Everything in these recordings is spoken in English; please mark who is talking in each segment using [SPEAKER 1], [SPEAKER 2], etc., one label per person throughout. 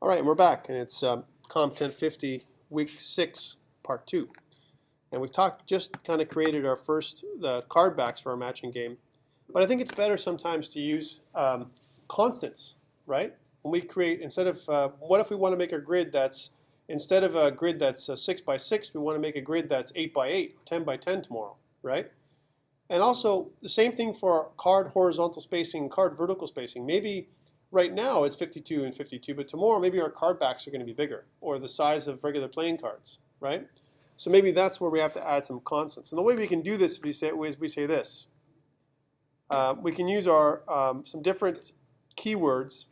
[SPEAKER 1] All right, and we're back, and it's COMP1050 Week 6, Part 2. And we've just kind of created our first card backs for our matching game. But I think it's better sometimes to use constants, right? When we create, instead of, what if we want to make a grid that's, instead of a grid that's 6 by 6, we want to make a grid that's 8 by 8, 10 by 10 tomorrow, right? And also, the same thing for card horizontal spacing, card vertical spacing. Maybe right now it's 52 and 52, but tomorrow maybe our card backs are going to be bigger, or the size of regular playing cards, right? So maybe that's where we have to add some constants. And the way we can do this is we say this. We can use our some different keywords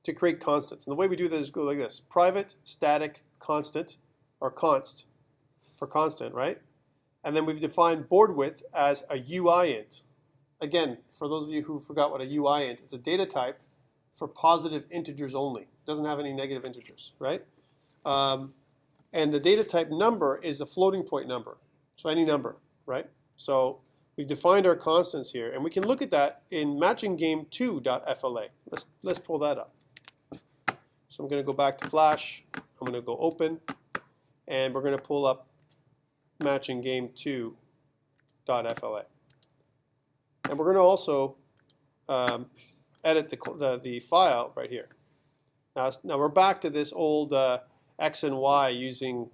[SPEAKER 1] to create constants. And the way we do this is go like this. Private static constant, or const, for constant, right? And then we've defined board width as a UIint. Again, for those of you who forgot what a UIint, it's a data type for positive integers only. It doesn't have any negative integers, right? And the data type number is a floating point number, so any number, right? So we've defined our constants here, and we can look at that in matchinggame2.fla. Let's pull that up. So I'm going to go back to Flash. I'm going to go open, and we're going to pull up matchinggame2.fla. And we're going to also edit the file right here. Now we're back to this old X and Y using,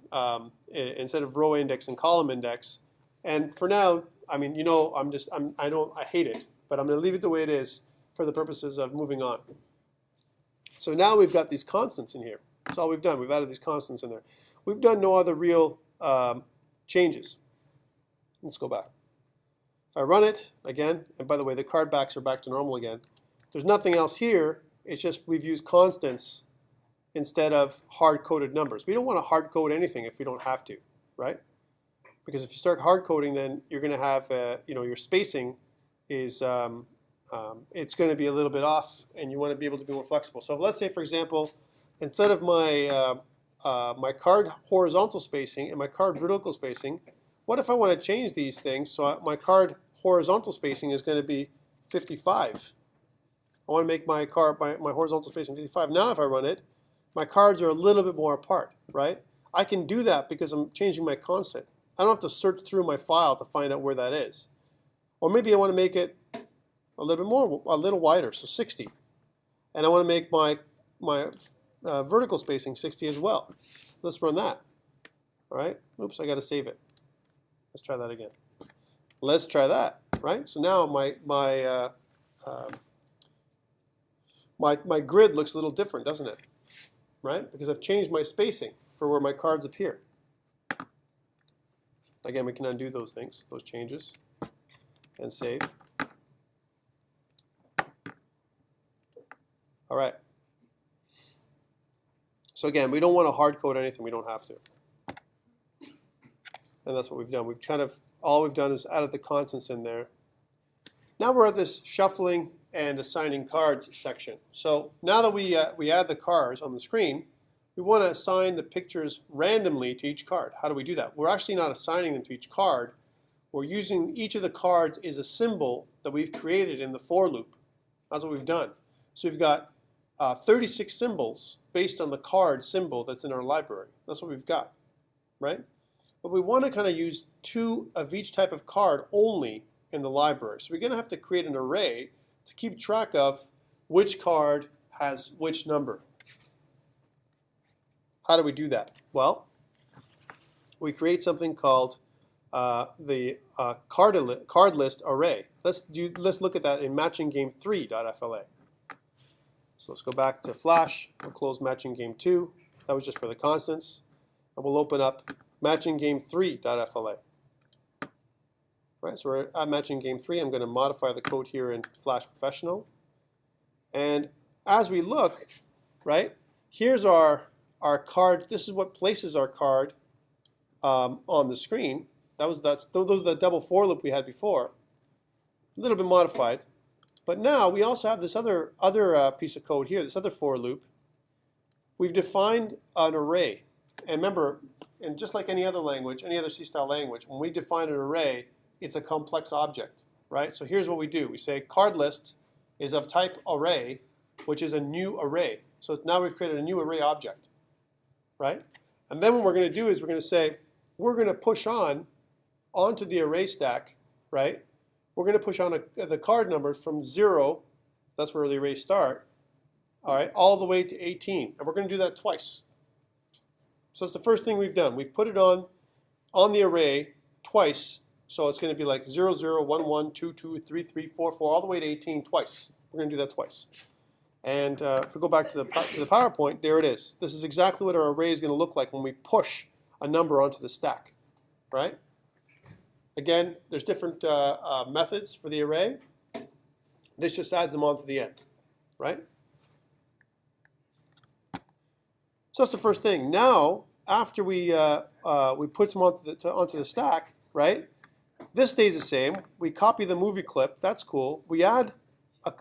[SPEAKER 1] instead of row index and column index. And for now, I mean, you know, I hate it, but I'm going to leave it the way it is for the purposes of moving on. So now we've got these constants in here. That's all we've done. We've added these constants in there. We've done no other real changes. Let's go back. If I run it again, and by the way, the card backs are back to normal again. There's nothing else here. It's just we've used constants instead of hard-coded numbers. We don't want to hard-code anything if we don't have to, right? Because if you start hard-coding, then you're going to have, you know, your spacing is, it's going to be a little bit off, and you want to be able to be more flexible. So let's say, for example, instead of my my card horizontal spacing and my card vertical spacing, what if I want to change these things? So my card horizontal spacing is going to be 55. I want to make my horizontal spacing 55. Now if I run it, my cards are a little bit more apart, right? I can do that because I'm changing my constant. I don't have to search through my file to find out where that is. Or maybe I want to make it a little bit more, a little wider, so 60. And I want to make my vertical spacing 60 as well. Let's run that. All right. Oops, I got to save it. Let's try that again. Let's try that, right? So now my grid looks a little different, doesn't it? Right? Because I've changed my spacing for where my cards appear. Again, we can undo those things, those changes, and save. All right. So again, we don't want to hard code anything we don't have to. And that's what we've done. We've kind of, all we've done is added the constants in there. Now we're at this shuffling and assigning cards section. So now that we add the cards on the screen, we want to assign the pictures randomly to each card. How do we do that? We're actually not assigning them to each card. We're using each of the cards is a symbol that we've created in the for loop. That's what we've done. So we've got 36 symbols based on the card symbol that's in our library. That's what we've got, right? But we want to kind of use 2 of each type of card only in the library. So we're going to have to create an array to keep track of which card has which number. How do we do that? Well, we create something called the card list array. Let's look at that in matchinggame3.fla. So let's go back to Flash. We'll close matchinggame2. That was just for the constants. And we'll open up matchinggame3.fla. Right, so we're at matchinggame3. I'm going to modify the code here in Flash Professional. And as we look, right, here's our card. This is what places our card on the screen. Those are the double for loop we had before. A little bit modified. But now we also have this other piece of code here, this other for loop. We've defined an array. And remember, and just like any other language, any other C-style language, when we define an array, it's a complex object, right? So here's what we do. We say card list is of type array, which is a new array. So now we've created a new array object, right? And then what we're going to do is we're going to say, we're going to push on onto the array stack, right? We're going to push on the card number from 0, that's where the arrays start, all right, all the way to 18. And we're going to do that twice. So it's the first thing we've done. We've put it on the array twice. So it's going to be like 0, 0, 1, 1, 2, 2, 3, 3, 4, 4, all the way to 18 twice. We're going to do that twice. And if we go back to the PowerPoint, there it is. This is exactly what our array is going to look like when we push a number onto the stack, right? Again, there's different methods for the array. This just adds them onto the end, right? So that's the first thing. Now, after we put them onto the stack, right? This stays the same. We copy the movie clip. That's cool. We add,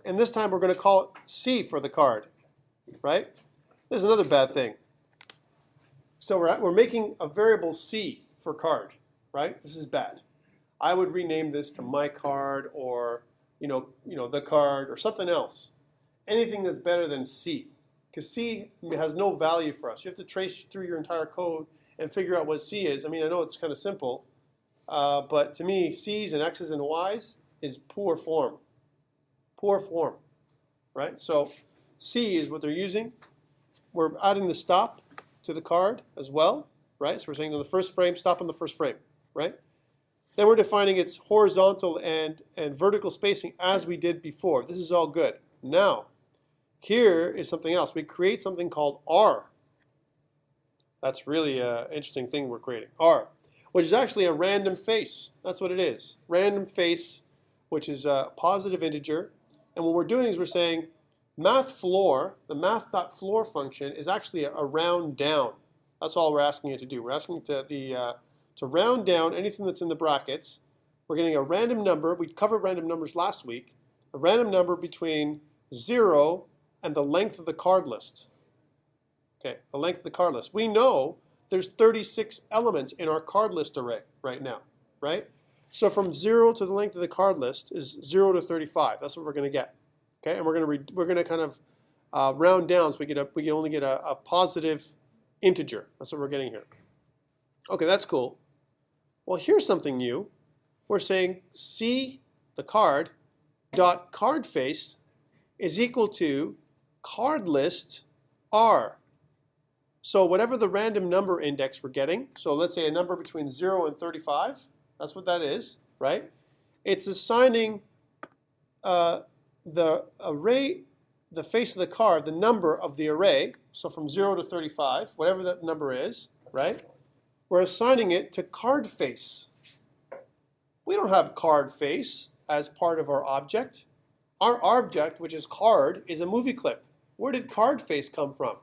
[SPEAKER 1] and this time we're going to call it C for the card, right? This is another bad thing. So we're making a variable C for card, right? This is bad. I would rename this to my card or the card or something else. Anything that's better than C, because C has no value for us. You have to trace through your entire code and figure out what C is. I mean, I know it's kind of simple. But to me, C's and X's and Y's is poor form. Poor form, right? So C is what they're using. We're adding the stop to the card as well, right? So we're saying on the first frame, stop on the first frame, right? Then we're defining its horizontal and vertical spacing as we did before. This is all good. Now, here is something else. We create something called R. That's really an interesting thing we're creating. R, which is actually a random face. That's what it is. Random face, which is a positive integer. And what we're doing is we're saying math floor, the math.floor function is actually a round down. That's all we're asking it to do. We're asking it to round down anything that's in the brackets. We're getting a random number. We covered random numbers last week. A random number between 0 and the length of the card list. Okay, the length of the card list. We know there's 36 elements in our card list array right now, right? So from 0 to the length of the card list is 0 to 35. That's what we're going to get. Okay, and we're going to kind of round down so we can only get a positive integer. That's what we're getting here. Okay, that's cool. Well, here's something new. We're saying C, the card, dot card face is equal to card list R. So whatever the random number index we're getting, so let's say a number between 0 and 35, that's what that is, right? It's assigning the array, the face of the card, the number of the array, so from 0 to 35, whatever that number is, right? We're assigning it to card face. We don't have card face as part of our object. Our object, which is card, is a movie clip. Where did card face come from?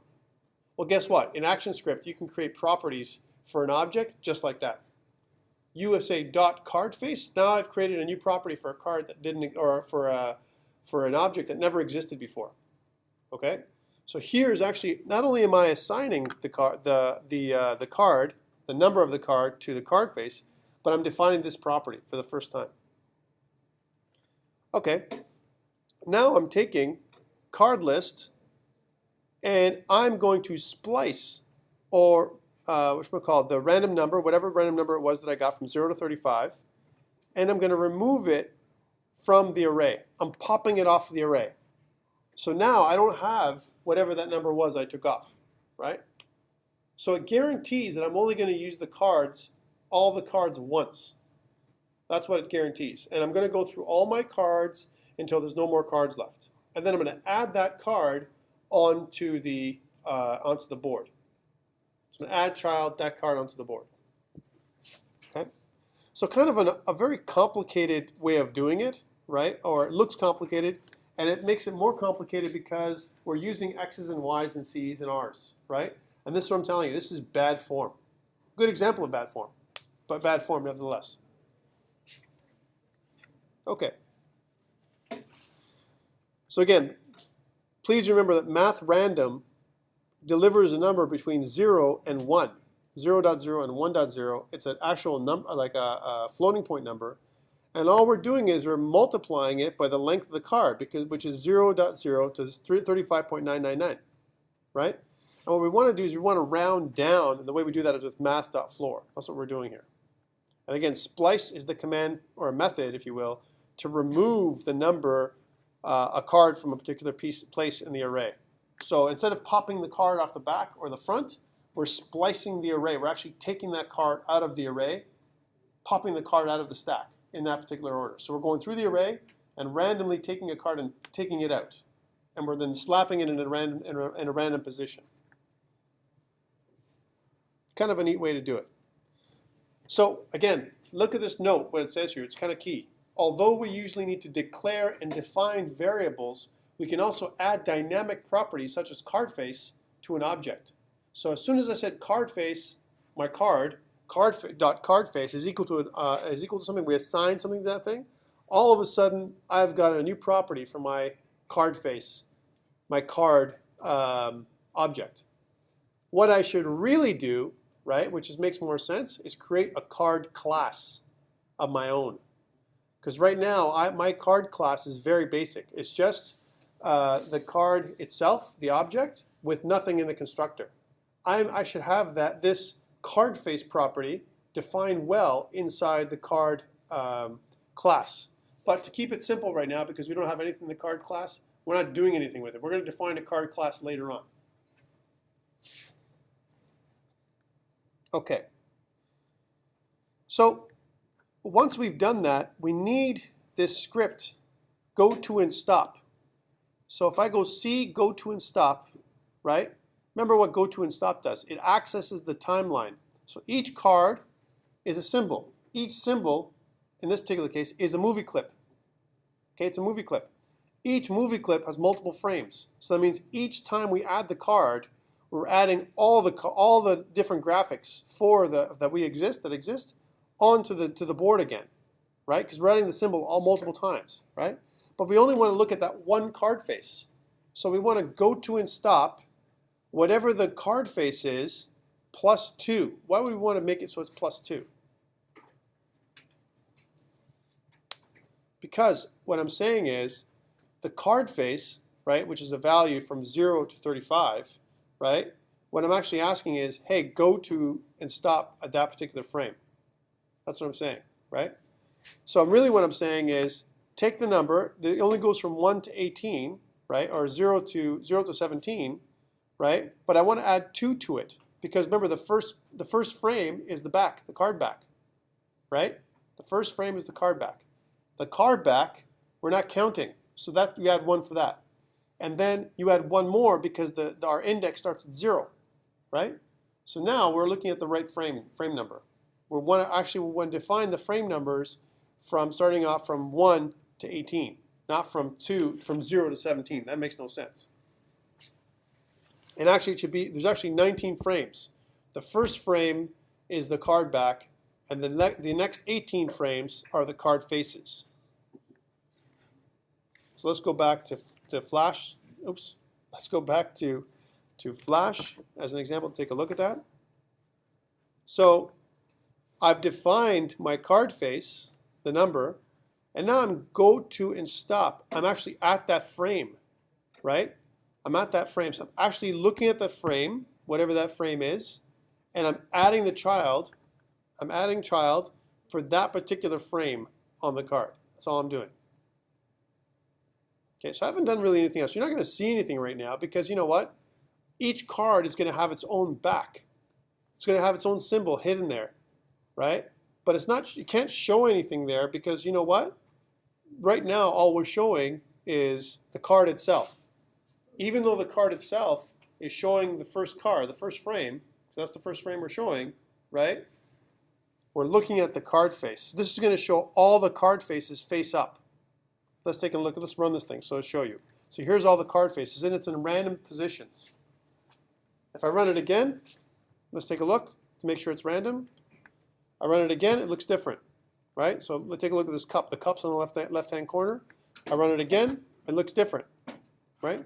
[SPEAKER 1] Well, guess what? In ActionScript, you can create properties for an object just like that. USA.cardface. Now I've created a new property for a card that didn't, or for an object that never existed before. Okay. So here's actually not only am I assigning the card, the number of the card to the card face, but I'm defining this property for the first time. Okay. Now I'm taking card list, and I'm going to splice, or which we'll call the random number, whatever random number it was that I got from 0 to 35, and I'm going to remove it from the array. I'm popping it off the array. So now I don't have whatever that number was I took off, right? So it guarantees that I'm only going to use the cards, all the cards once. That's what it guarantees. And I'm going to go through all my cards until there's no more cards left. And then I'm going to add that card onto the board. So I'm going to add child, that card onto the board. Okay? So kind of a very complicated way of doing it, right? Or it looks complicated, and it makes it more complicated because we're using X's and Y's and C's and R's, right? And this is what I'm telling you. This is bad form. Good example of bad form, but bad form nevertheless. Okay. So again, please remember that math random delivers a number between 0 and 1. 0.0 and 1.0. It's an actual number, like a floating point number. And all we're doing is we're multiplying it by the length of the card, which is 0.0 to 35.999. right? And what we want to do is we want to round down, and the way we do that is with math.floor. That's what we're doing here. And again, splice is the command, or a method, if you will, to remove the number, a card from a particular place in the array. So instead of popping the card off the back or the front, we're splicing the array. We're actually taking that card out of the array, popping the card out of the stack in that particular order. So we're going through the array and randomly taking a card and taking it out. And we're then slapping it in a random position. Kind of a neat way to do it. So again, look at this note, what it says here. It's kind of key. Although we usually need to declare and define variables, we can also add dynamic properties such as card face to an object. So as soon as I said card face, my card face is equal to something, we assign something to that thing, all of a sudden I've got a new property for my card face, my card object. What I should really do, right, which makes more sense, is create a card class of my own. Because right now, my card class is very basic. It's just the card itself, the object, with nothing in the constructor. I should have this card face property defined well inside the card class. But to keep it simple right now, because we don't have anything in the card class, we're not doing anything with it. We're going to define a card class later on. Okay. So once we've done that, we need this script, go to and stop. So if I go C, go to and stop, right? Remember what go to and stop does. It accesses the timeline. So each card is a symbol. Each symbol, in this particular case, is a movie clip. Okay, it's a movie clip. Each movie clip has multiple frames. So that means each time we add the card, we're adding all the different graphics that exist onto the board again, right? Because we're adding the symbol multiple times, right? But we only want to look at that one card face. So we want to go to and stop whatever the card face is plus 2. Why would we want to make it so it's plus 2? Because what I'm saying is the card face, right, which is a value from 0 to 35, right? What I'm actually asking is, hey, go to and stop at that particular frame. That's what I'm saying, right? So really what I'm saying is take the number, it only goes from 1 to 18, right, or 0 to 17, right? But I want to add 2 to it because remember the first frame is the back, the card back, right? The first frame is the card back. The card back, we're not counting, so that you add 1 for that. And then you add 1 more because our index starts at 0, right? So now we're looking at the right frame number. We want to define the frame numbers from starting off from 1 to 18, not from 0 to 17. That makes no sense. And actually, there's actually 19 frames. The first frame is the card back, and the next 18 frames are the card faces. So let's go back to Flash. Oops. Let's go back to Flash as an example to take a look at that. So I've defined my card face, the number, and now I'm go to and stop. I'm actually at that frame, right? I'm at that frame. So I'm actually looking at the frame, whatever that frame is, and I'm adding the child. I'm adding child for that particular frame on the card. That's all I'm doing. Okay, so I haven't done really anything else. You're not going to see anything right now because you know what? Each card is going to have its own back. It's going to have its own symbol hidden there, right? But it's not. You can't show anything there because you know what? Right now, all we're showing is the card itself. Even though the card itself is showing the first card, the first frame, so that's the first frame we're showing, right? We're looking at the card face. This is going to show all the card faces face up. Let's take a look. Let's run this thing so I'll show you. So here's all the card faces, and it's in random positions. If I run it again, let's take a look to make sure it's random. I run it again, it looks different, right? So let's take a look at this cup. The cup's on the left-hand corner. I run it again, it looks different, right?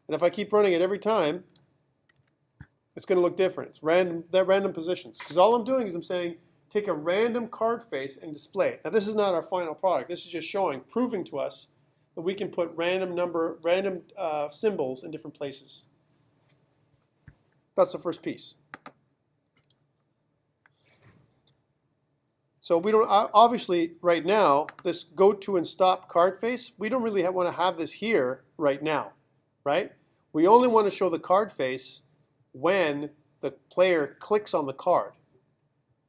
[SPEAKER 1] And if I keep running it every time, it's going to look different. It's random. They're random positions. Because all I'm doing is I'm saying, take a random card face and display it. Now this is not our final product. This is just showing, proving to us that we can put random symbols in different places. That's the first piece. So we don't, obviously right now, this go to and stop card face, we don't really want to have this here right now, right? We only want to show the card face when the player clicks on the card,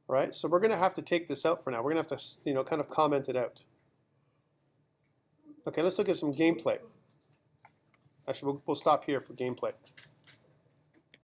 [SPEAKER 1] right? So we're going to have to take this out for now. We're going to have to, kind of comment it out. Okay, let's look at some gameplay. Actually, we'll stop here for gameplay.